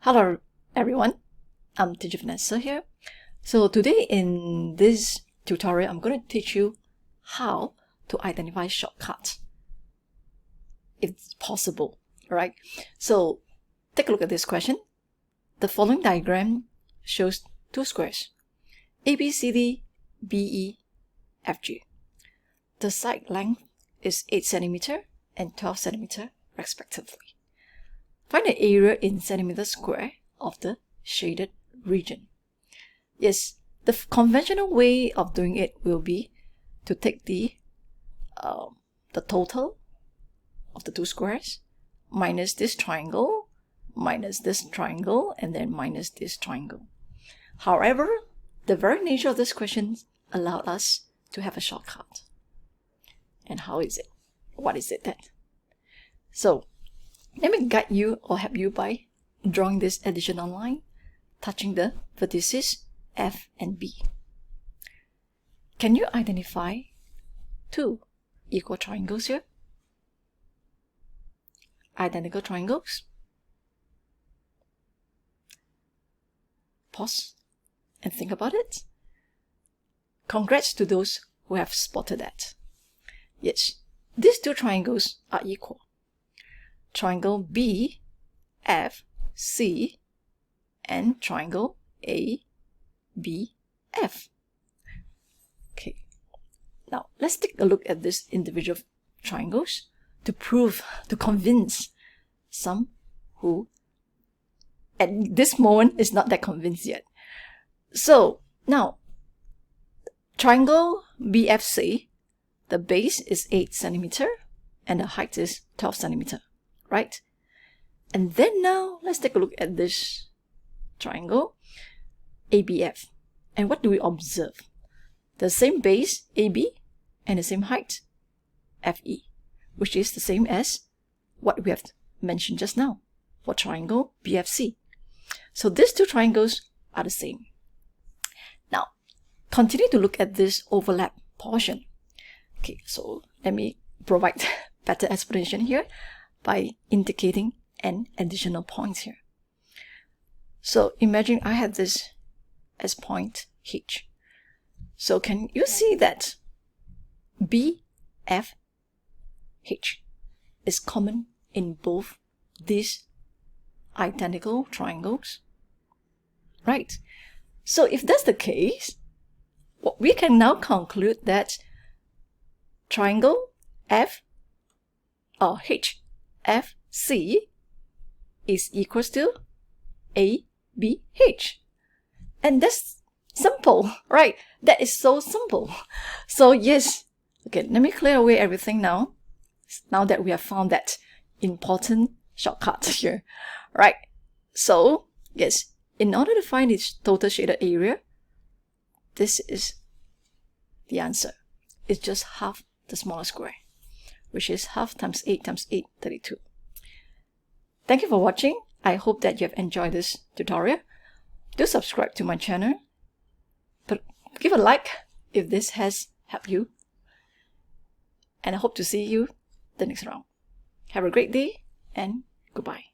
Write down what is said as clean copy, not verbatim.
Hello everyone, I'm teacher Vanessa here. So today in this tutorial, I'm going to teach you how to identify shortcuts if it's possible, right? So take a look at this question. The following diagram shows two squares, ABCD, BE, FG. The side length is 8 cm and 12 cm respectively. Find the area in centimeter square of the shaded region. Yes, the conventional way of doing it will be to take the total of the two squares minus this triangle, and then minus this triangle. However, the very nature of this question allowed us to have a shortcut. And how is it? What is it then? So let me guide you or help you by drawing this additional line, touching the vertices F and B. Can you identify two equal triangles here? Identical triangles? Pause and think about it. Congrats to those who have spotted that. Yes, these two triangles are equal. Triangle B, F, C, and triangle A, B, F. Okay, now let's take a look at these individual triangles to convince some who at this moment is not that convinced yet. So now, triangle BFC, the base is 8 cm and the height is 12 cm. Right? And then now, let's take a look at this triangle, ABF. And what do we observe? The same base, AB, and the same height, FE, which is the same as what we have mentioned just now for triangle BFC. So these two triangles are the same. Now, continue to look at this overlap portion. Okay, so let me provide better explanation here by indicating an additional point here. So imagine I had this as point H. So can you see that BFH is common in both these identical triangles? Right. So if that's the case, we can now conclude that triangle FC is equals to ABH. And that's simple, right? That is so simple. So yes, okay, let me clear away everything now. Now that we have found that important shortcut here, right? So yes, in order to find its total shaded area, this is the answer. It's just half the smaller square, which is half times 8 times 8, 32. Thank you for watching. I hope that you have enjoyed this tutorial. Do subscribe to my channel. But give a like if this has helped you. And I hope to see you the next round. Have a great day and goodbye.